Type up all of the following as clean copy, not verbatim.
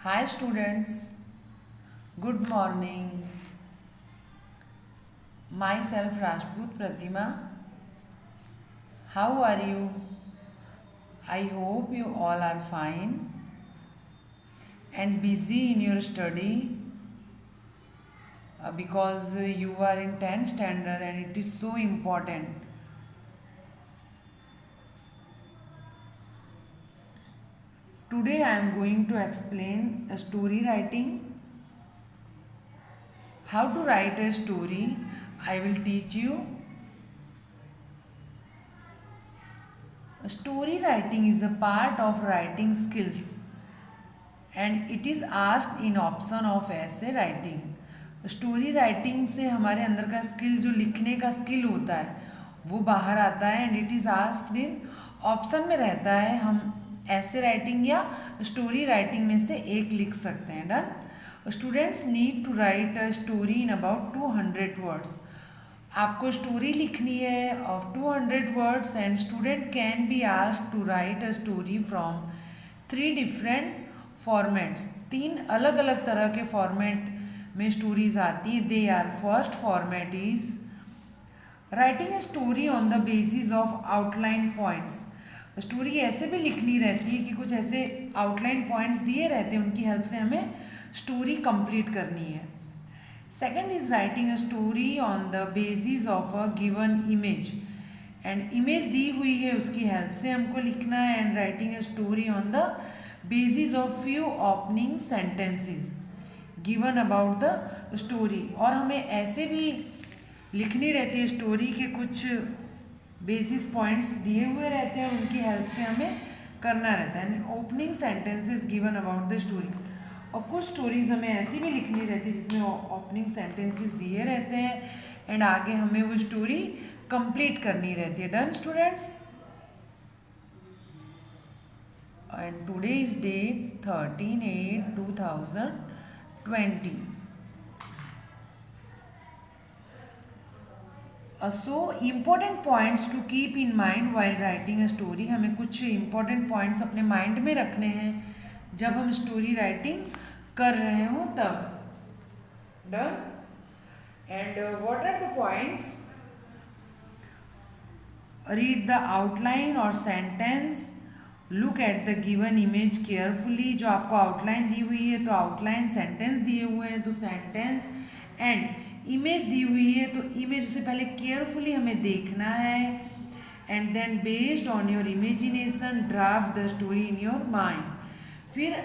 Hi students, good morning. Myself Rajput Pratima. How are you? I hope you all are fine and busy in your study because you are in 10th standard and it is so important. Today I am going to explain a story writing. How to write a story, I will teach you. Story writing is a part of writing skills and it is asked in option of essay writing. Story writing से हमारे अंदर का skill जो लिखने का skill होता है वो बाहर आता है and it is asked in option में रहता है हम ऐसे राइटिंग या स्टोरी राइटिंग में से एक लिख सकते हैं. Done. Students need to write a story in about 200 words. आपको स्टोरी लिखनी है of 200 words and student can be asked to write a story from 3 different formats. 3 अलग अलग तरह के फॉर्मेट में स्टोरीज आती है. They are first format is writing a story on the basis of outline points. Story ऐसे भी लिखनी रहती है कि कुछ ऐसे आउटलाइन पॉइंट्स दिए रहते हैं उनकी हेल्प से हमें स्टोरी कंप्लीट करनी है. Second is writing a story on the basis of a given image and image दी हुई है उसकी हेल्प से हमको लिखना है. And writing a story on the basis of few opening sentences given about the story. और हमें ऐसे भी लिखनी रहती है स्टोरी के कुछ बेसिस पॉइंट्स दिए हुए रहते हैं उनकी हेल्प से हमें करना रहता है. Opening sentences given about the story. और कुछ स्टोरीज हमें ऐसी भी लिखनी रहती है जिसमें ओपनिंग सेंटेंसेस दिए रहते हैं एंड आगे हमें वो स्टोरी कंप्लीट करनी रहती है. Done students. And today is date 13/8/2020. So important points to keep in mind while writing a story. हमें कुछ इम्पोर्टेंट पॉइंट्स अपने माइंड में रखने हैं जब हम स्टोरी राइटिंग कर रहे हों तब. Done. And what are the points? Read the outline और sentence. Look at the given image carefully. जो आपको आउटलाइन दी हुई है तो आउटलाइन, सेंटेंस दिए हुए हैं तो सेंटेंस, एंड इमेज दी हुई है तो इमेज से पहले केयरफुली हमें देखना है. And then based on your imagination draft the story in your mind. फिर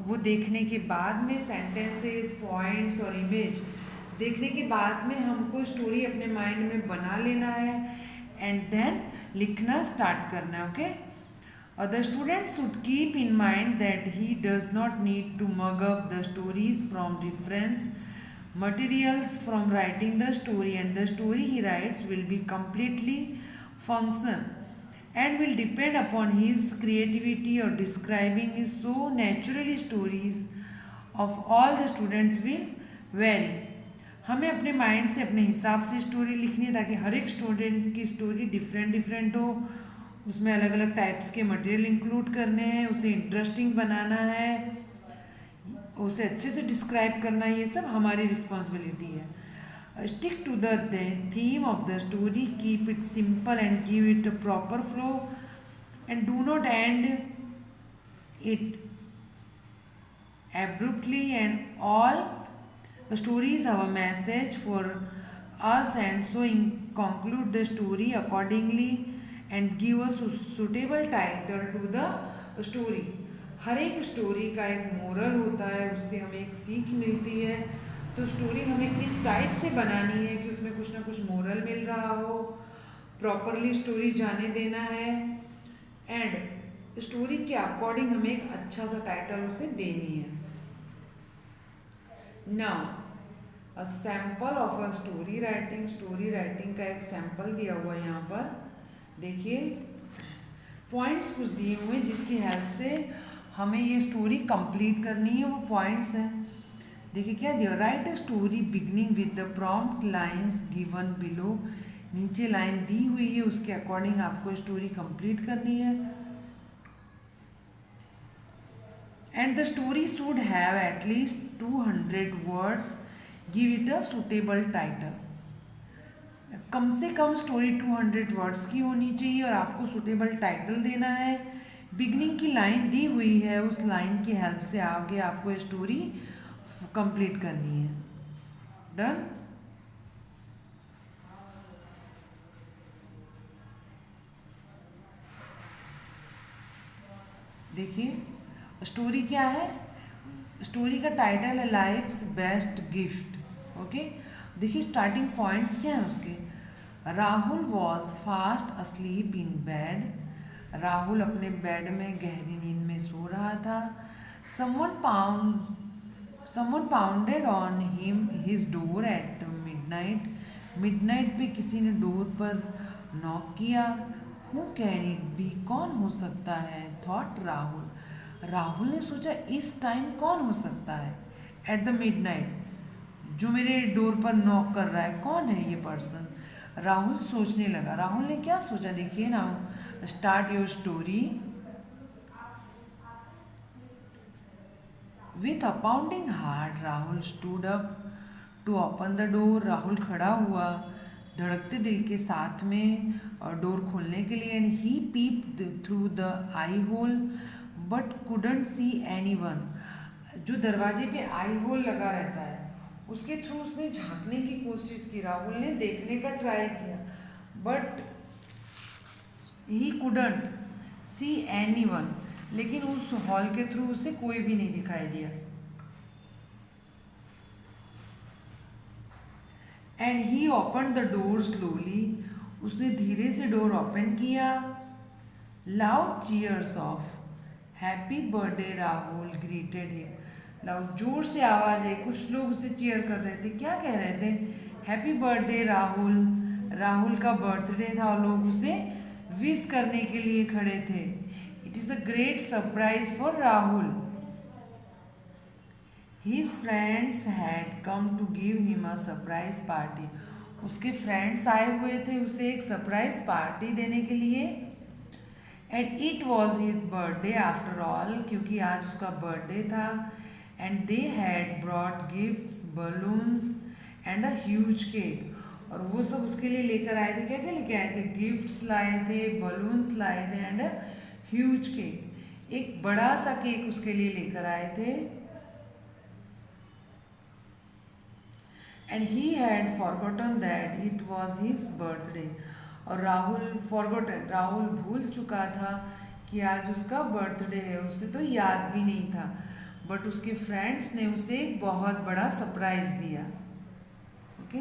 वो देखने के बाद में सेंटेंसेस, पॉइंट्स और इमेज देखने के बाद में हमको स्टोरी अपने माइंड में बना लेना है एंड देन लिखना स्टार्ट करना है. Okay. The student should keep in mind that he does not need to mug up the stories from reference materials from writing the story, and the story he writes will be completely functional and will depend upon his creativity or describing is so naturally stories of all the students will vary. हमें अपने mind से अपने हिसाब से story लिखनी है ताकि हर एक स्टूडेंट की स्टोरी डिफरेंट हो. उसमें अलग अलग टाइप्स के मटेरियल इंक्लूड करने हैं, उसे इंटरेस्टिंग बनाना है, उसे अच्छे से डिस्क्राइब करना है. ये सब हमारी रिस्पॉन्सिबिलिटी है. Stick to the theme of the story. Keep it simple and give it a proper flow and do not end it abruptly. And all the stories have a message for us, and so conclude the story accordingly and give a suitable title to the story. हर एक story का एक moral होता है, उससे हमें एक सीख मिलती है. तो स्टोरी हमें इस टाइप से बनानी है कि उसमें कुछ ना कुछ मोरल मिल रहा हो, प्रॉपरली स्टोरी जाने देना है एंड स्टोरी के अकॉर्डिंग हमें एक अच्छा सा टाइटल उसे देनी है. Now a sample of a story writing. Story writing का एक सैम्पल दिया हुआ है यहाँ पर. देखिए पॉइंट्स कुछ दिए हुए हैं जिसकी हेल्प से हमें ये स्टोरी कंप्लीट करनी है. वो पॉइंट्स हैं. देखिए क्या दिया. Write a story beginning with the prompt lines given below. नीचे लाइन दी हुई है उसके अकॉर्डिंग आपको स्टोरी कंप्लीट करनी है. And the story should have at least 200 words, give it a suitable title. कम से कम स्टोरी 200 वर्ड्स की होनी चाहिए और आपको सुटेबल टाइटल देना है। बिगनिंग की लाइन दी हुई है, उस लाइन की हेल्प से आगे आपको स्टोरी कंप्लीट करनी है। डन। देखिए स्टोरी क्या है, स्टोरी का टाइटल है लाइफ्स बेस्ट गिफ्ट। ओके, देखिए स्टार्टिंग पॉइंट्स क्या हैं उसके। Rahul was fast asleep in bed, Rahul अपने बेड में गहरी नींद में सो रहा था। Someone pounded on him his door eight midnight, midnight पे किसी ने डोर पर नॉक किया। हु कैन इट बी, कौन हो सकता है, थॉट राहुल, राहुल ने सोचा इस टाइम कौन हो सकता है। एट द मिडनाइट, जो मेरे डोर पर नॉक कर रहा है, कौन है ये पर्सन, राहुल सोचने लगा। राहुल ने क्या सोचा, देखिए ना, start your story. With a pounding heart Rahul stood up to open the door, Rahul खड़ा हुआ धड़कते दिल के साथ में डोर खोलने के लिए। And he peeped through the eye hole but couldn't see anyone, जो दरवाजे पे आई होल लगा रहता है उसके थ्रू उसने झांकने की कोशिश की, राहुल ने देखने का ट्राई किया, but he couldn't see anyone, लेकिन उस हॉल के थ्रू उसे कोई भी नहीं दिखाई दिया। And he open the door slowly, उसने धीरे से डोर ओपन किया। Loud cheers of happy birthday Rahul greeted him, loud जोर से आवाज है, कुछ लोग उसे चीयर कर रहे थे। क्या कह रहे थे, हैप्पी बर्थडे राहुल, राहुल का बर्थडे था और लोग उसे विश करने के लिए खड़े थे। It is a great surprise for Rahul, his friends had come to give him a surprise party, उसके फ्रेंड्स आए हुए थे उसे एक सरप्राइज पार्टी देने के लिए। And it was his birthday after all, क्योंकि आज उसका बर्थडे था। And they had brought gifts, balloons and a huge cake, और वो सब उसके लिए लेकर आए थे। क्या क्या लेके आए थे, गिफ्ट्स लाए थे, बलून्स लाए थे एंड अ ह्यूज केक, एक बड़ा सा केक उसके लिए लेकर आए थे। And he had forgotten that it was his birthday, और राहुल फॉरगॉटन, राहुल भूल चुका था कि आज उसका बर्थडे है, उसे तो याद भी नहीं था। बट उसके फ्रेंड्स ने उसे एक बहुत बड़ा सरप्राइज दिया। Okay,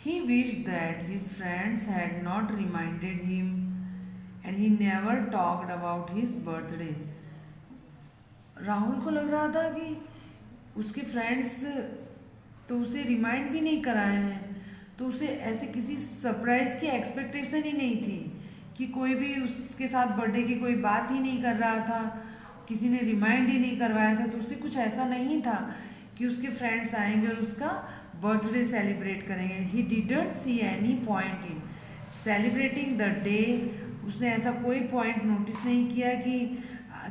he wished that his friends had not reminded him and he never talked about his birthday. Rahul को लग रहा था कि उसके फ्रेंड्स तो उसे रिमाइंड भी नहीं कराए हैं, तो उसे ऐसे किसी सरप्राइज की एक्सपेक्टेशन ही नहीं थी कि कोई भी उसके साथ बर्थडे की कोई बात ही नहीं कर रहा था, किसी ने रिमाइंड ही नहीं करवाया था। तो उसे कुछ ऐसा नहीं था कि उसके फ्रेंड्स आएंगे और उसका बर्थडे सेलिब्रेट करेंगे। He didn't see any point in celebrating the day, उसने ऐसा कोई पॉइंट नोटिस नहीं किया कि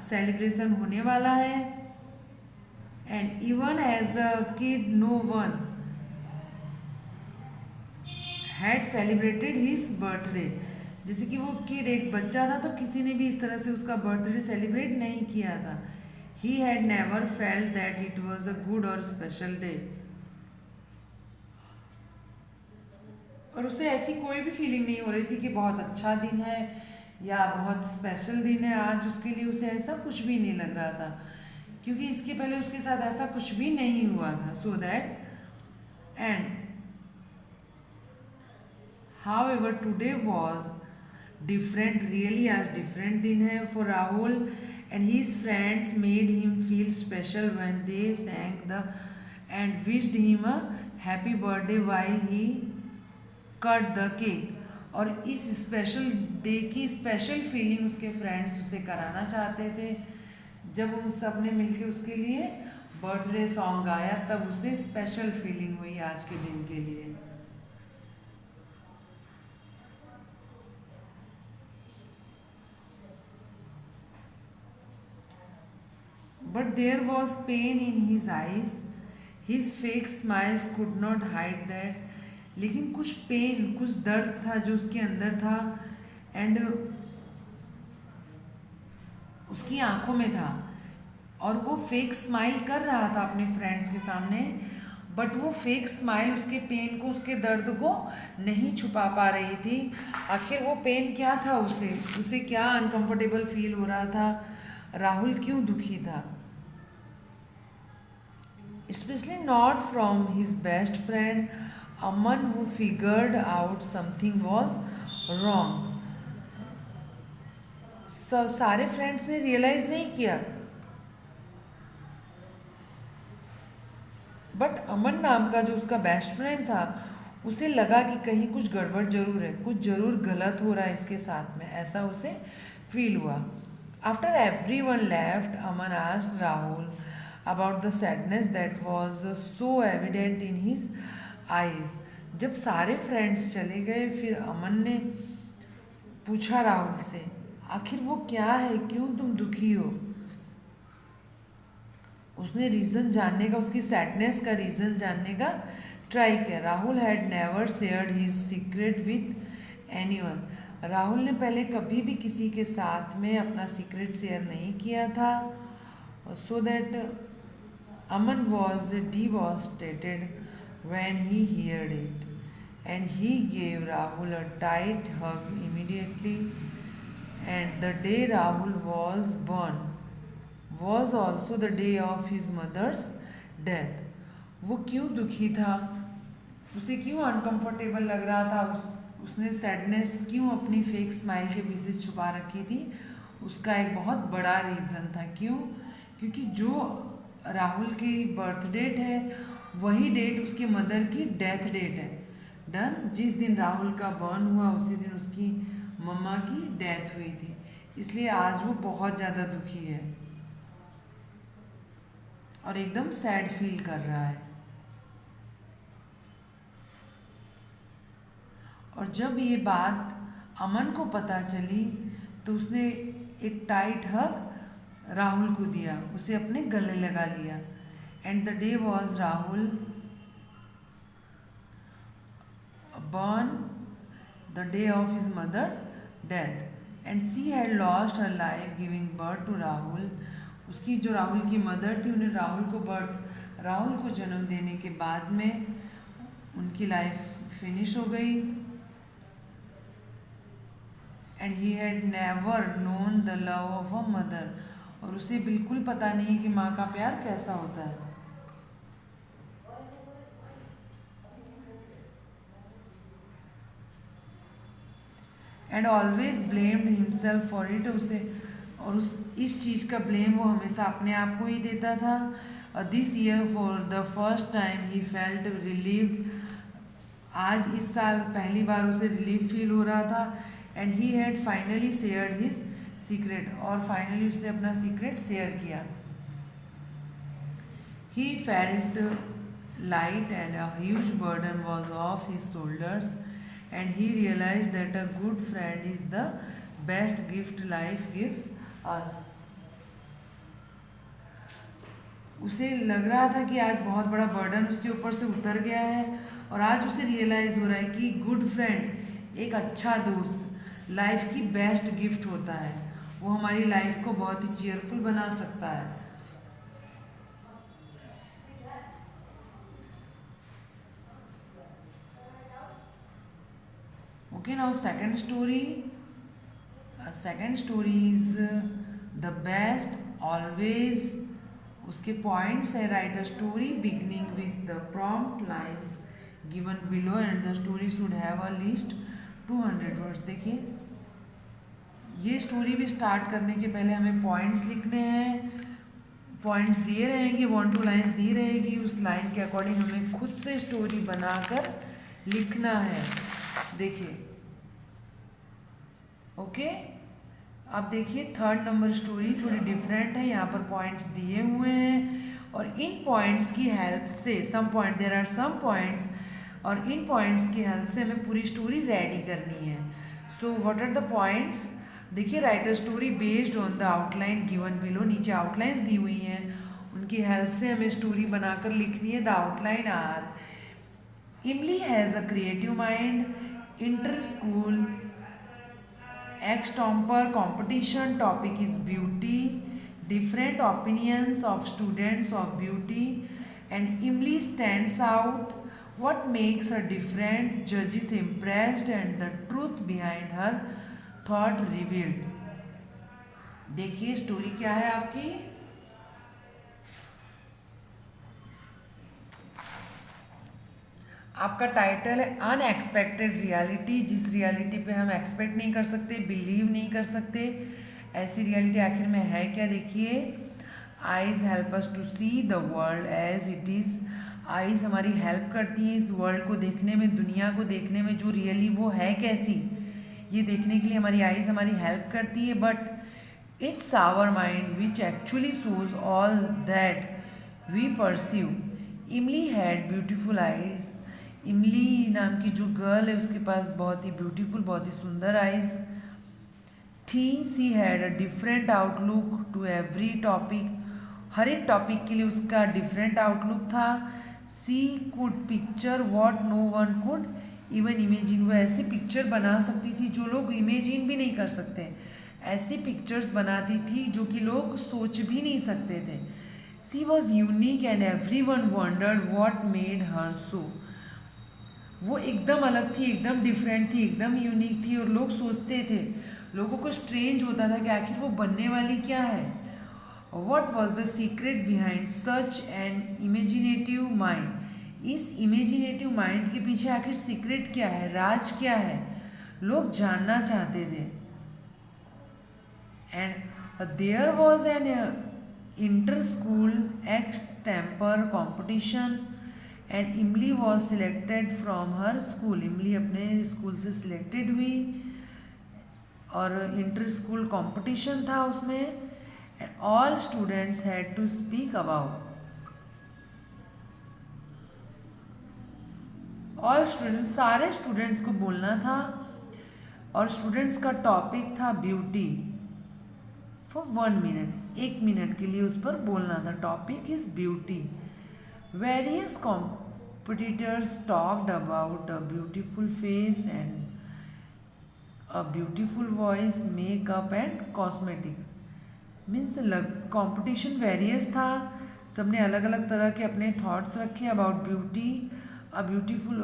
सेलिब्रेशन होने वाला है। And even as a kid no one had celebrated his birthday, जैसे कि वो किड एक बच्चा था तो किसी ने भी इस तरह से उसका बर्थडे सेलिब्रेट नहीं किया था। He had never felt that it was a good और स्पेशल डे, और उसे ऐसी कोई भी फीलिंग नहीं हो रही थी कि बहुत अच्छा दिन है या बहुत स्पेशल दिन है आज उसके लिए, उसे ऐसा कुछ भी नहीं लग रहा था क्योंकि इसके पहले उसके साथ ऐसा कुछ भी नहीं हुआ था। So that and however today was different, really आज डिफरेंट दिन है for Rahul and his friends made him feel special when they sang the and wished him a happy birthday while he cut the cake, और इस special day की special feeling उसके friends उसे कराना चाहते थे। जब उन सब ने मिलकर उसके लिए बर्थडे सॉन्ग गाया तब उसे स्पेशल फीलिंग हुई आज के दिन के लिए। but there was pain in his eyes. His fake smiles could not hide that. लेकिन कुछ पेन, कुछ दर्द था जो उसके अंदर था, एंड उसकी आंखों में था, और वो फेक स्माइल कर रहा था अपने फ्रेंड्स के सामने, बट वो फेक स्माइल उसके पेन को, उसके दर्द को नहीं छुपा पा रही थी। आखिर वो पेन क्या था, उसे क्या अनकंफर्टेबल फील हो रहा था, राहुल क्यों दुखी था? Especially not from his best friend Aman, who figured out something was wrong. सारे फ्रेंड्स ने रियलाइज नहीं किया, बट अमन नाम का जो उसका बेस्ट फ्रेंड था, उसे लगा कि कहीं कुछ गड़बड़ जरूर है, कुछ जरूर गलत हो रहा है इसके साथ में, ऐसा उसे फील हुआ। After everyone left, Aman asked Rahul about the sadness that was so evident in his eyes. जब सारे फ्रेंड्स चले गए, फिर अमन ने पूछा राहुल से, आखिर वो क्या है, क्यों तुम दुखी हो? उसने रीज़न जानने का, उसकी सैडनेस का रीज़न जानने का ट्राई किया। Rahul had never shared his secret with anyone. Rahul ने पहले कभी भी किसी के साथ में अपना सीक्रेट शेयर नहीं किया था। So that Aman was devastated when he heard it, and he gave Rahul a tight hug immediately, and the day Rahul was born was also the day of his mother's death. वो क्यों दुखी था, उसे क्यों uncomfortable लग रहा था, उसने सैडनेस क्यों अपनी फेक स्माइल के पीछे छुपा रखी थी? उसका एक बहुत बड़ा रीज़न था। क्यों? क्योंकि जो राहुल की बर्थ डेट है, वही डेट उसकी मदर की डेथ डेट है। डन, जिस दिन राहुल का बर्न हुआ उसी दिन उसकी मम्मा की डेथ हुई थी, इसलिए आज वो बहुत ज़्यादा दुखी है और एकदम सैड फील कर रहा है। और जब ये बात अमन को पता चली, तो उसने एक टाइट हग राहुल को दिया, उसे अपने गले लगा लिया। And the day was Rahul born, the day of his mother's death, and she had lost her life giving birth to Rahul. उसकी जो राहुल की मदर थी, उन्हें राहुल को जन्म देने के बाद में उनकी लाइफ फिनिश हो गई। And he had never known the love of a mother, और उसे बिल्कुल पता नहीं कि माँ का प्यार कैसा होता है। And always blamed himself for it, इस चीज़ का ब्लेम वो हमेशा अपने आप को ही देता था। This year for the first time he felt relieved, आज इस साल पहली बार उसे रिलीफ फील हो रहा था। And he had finally shared his secret, और फाइनली उसने अपना सीक्रेट शेयर किया। He felt light and a huge burden was off his shoulders, and he realise that a good friend is the best gift life gives us. उसे लग रहा था कि आज बहुत बड़ा बर्डन उसके ऊपर से उतर गया है, और आज उसे रियलाइज हो रहा है कि गुड फ्रेंड, एक अच्छा दोस्त, लाइफ की बेस्ट गिफ्ट होता है। वो हमारी लाइफ को बहुत ही चीयरफुल बना सकता है। Okay, now second story. Second story is the best always. उसके पॉइंट्स है, right a story beginning with the prompt lines given below, and the story should have a least 200 words. देखिए, ये story भी start करने के पहले हमें points लिखने हैं। पॉइंट्स दिए रहेंगे, 1 2 लाइन्स दी रहेगी, उस लाइन के अकॉर्डिंग हमें खुद से स्टोरी बनाकर लिखना है। देखिए, ओके, अब देखिए थर्ड नंबर स्टोरी थोड़ी डिफरेंट है। यहाँ पर पॉइंट्स दिए हुए हैं, और इन पॉइंट्स की हेल्प से देयर आर सम पॉइंट्स, और इन पॉइंट्स की हेल्प से हमें पूरी स्टोरी रेडी करनी है। So what are the points? देखिए write a story based on the outline given below, नीचे आउटलाइंस दी हुई हैं, उनकी हेल्प से हमें स्टोरी बनाकर लिखनी है। The outline are Imli has a creative mind, inter school extempore competition, topic is beauty, different opinions of students of beauty, and Emily stands out, what makes her different, judge is impressed, and the truth behind her thought revealed। देखिए story क्या है आपकी। आपका title है unexpected reality, जिस reality पे हम expect नहीं कर सकते, बिलीव नहीं कर सकते, ऐसी रियलिटी आखिर में है क्या। देखिए eyes help us to see the world as it is, eyes हमारी हेल्प करती हैं इस वर्ल्ड को देखने में, दुनिया को देखने में, जो रियली वो है कैसी, ये देखने के लिए हमारी आइज़ हमारी हेल्प करती है। But it's our mind which actually shows all that we pursue. Imli had beautiful eyes, Imli नाम की जो गर्ल है उसके पास बहुत ही ब्यूटीफुल, बहुत ही सुंदर आइज़ थी। She had a different outlook to every topic, हर एक टॉपिक के लिए उसका डिफरेंट आउटलुक था। She could picture what no one could even imagine, वो ऐसी पिक्चर बना सकती थी जो लोग इमेजिन भी नहीं कर सकते, ऐसी पिक्चर्स बनाती थी जो कि लोग सोच भी नहीं सकते थे। She was unique and every one wondered what made her so, वो एकदम अलग थी, एकदम डिफरेंट थी, एकदम यूनिक थी, और लोग सोचते थे, लोगों को स्ट्रेंज होता था कि आखिर वो बनने वाली क्या है। What was the secret behind such an imaginative mind, इस इमेजिनेटिव माइंड के पीछे आखिर सीक्रेट क्या है, राज क्या है, लोग जानना चाहते थे। And there was an inter school extempore competition and Imli was selected from her school, Imli अपने स्कूल से सिलेक्टेड हुई और इंटर स्कूल कॉम्पिटिशन था उसमें। And all students had to speak about, all students, सारे स्टूडेंट्स को बोलना था, और स्टूडेंट्स का टॉपिक था ब्यूटी फॉर 1 मिनट, 1 मिनट के लिए उस पर बोलना था, topic is beauty. Various competitors talked about a beautiful face and a beautiful voice, makeup and cosmetics, means competition various था, सबने अलग अलग तरह के अपने थॉट्स रखे अबाउट ब्यूटी। अ ब्यूटीफुल,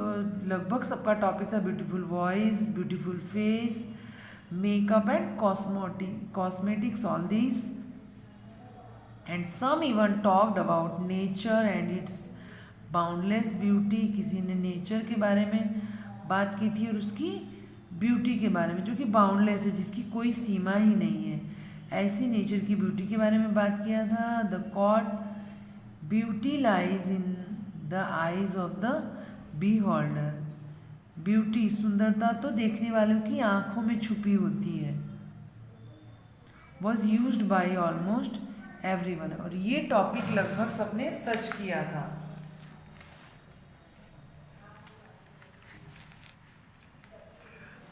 लगभग सबका टॉपिक था beautiful voice, beautiful face, makeup and cosmetics, all these. And some even talked about nature and its boundless beauty, किसी ने नेचर के बारे में बात की थी और उसकी ब्यूटी के बारे में जो कि बाउंडलेस है, जिसकी कोई सीमा ही नहीं है, ऐसी नेचर की ब्यूटी के बारे में बात किया था। The caught beauty lies in the eyes of the beholder, beauty सुंदरता तो देखने वालों की आंखों में छुपी होती है। Was used by almost everyone, और ये टॉपिक लगभग सबने सर्च किया था।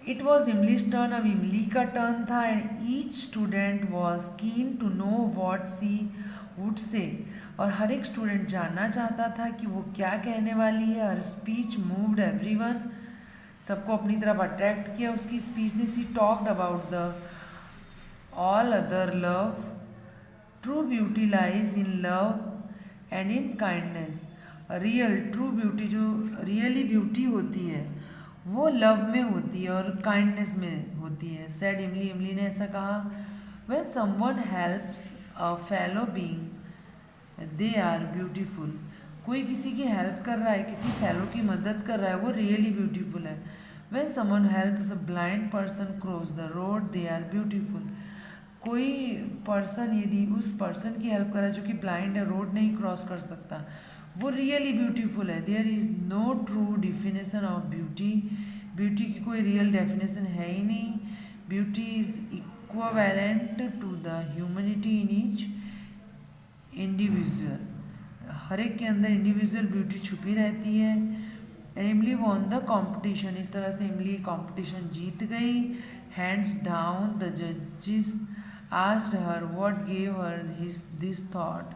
इट वॉज इमलीज टर्न, अब इमली का टर्न था, and each student was keen to know what she would say, और हर एक स्टूडेंट जानना चाहता था कि वो क्या कहने वाली है। हर स्पीच मूव्ड एवरीवन, सबको अपनी तरफ अट्रैक्ट किया उसकी स्पीच ने। She talked about the all other love, true beauty lies in love and in kindness, real true beauty जो रियली ब्यूटी होती है वो लव में होती है और काइंडनेस में होती है। सैड इमली, इमली ने ऐसा कहा। When someone helps a fellow being they are beautiful, कोई किसी की हेल्प कर रहा है, किसी फेलो की मदद कर रहा है, वो रियली ब्यूटीफुल है। When someone helps a blind person cross the road they are beautiful, कोई पर्सन यदि उस पर्सन की हेल्प कर रहा है जो कि ब्लाइंड है, रोड नहीं क्रॉस कर सकता, वो रियली ब्यूटीफुल है। There is no true definition of beauty, beauty की कोई रियल डेफिनेशन है ही नहीं। Beauty is equivalent to the humanity in each individual, हर एक के अंदर इंडिविजुअल ब्यूटी छुपी रहती है। एंड इमली वॉन द कॉम्पिटिशन, इस तरह से इमली कॉम्पिटिशन जीत गई। hands down. The judges asked her what gave her this thought.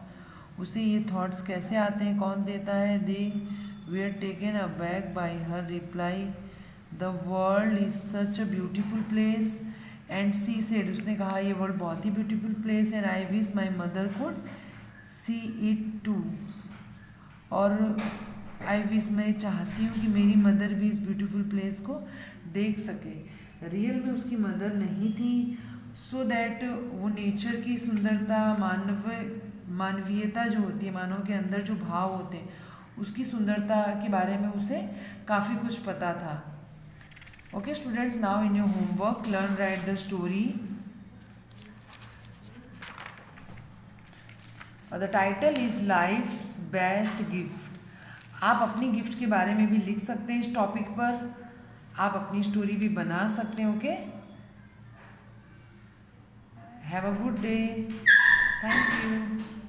उसे ये थॉट्स कैसे आते हैं, कौन देता है? They were taken aback by her reply. The world is such a beautiful place. And she said, उसने कहा ये वर्ल्ड बहुत ही ब्यूटीफुल प्लेस है. And I wish my mother could see it too. और आई विश, मैं चाहती हूँ कि मेरी मदर भी इस ब्यूटीफुल प्लेस को देख सके. रियल में उसकी मदर नहीं थी, सो दैट वो नेचर की सुंदरता, मानवीयता जो होती है, मानव के अंदर जो भाव होते हैं, उसकी सुंदरता के बारे में उसे काफ़ी कुछ पता था. Okay students, now in your homework learn write the story. The title is life's best gift. आप अपनी गिफ्ट के बारे में भी लिख सकते हैं इस टॉपिक पर. आप अपनी स्टोरी भी बना सकते हैं. Okay, have a good day. Thank you.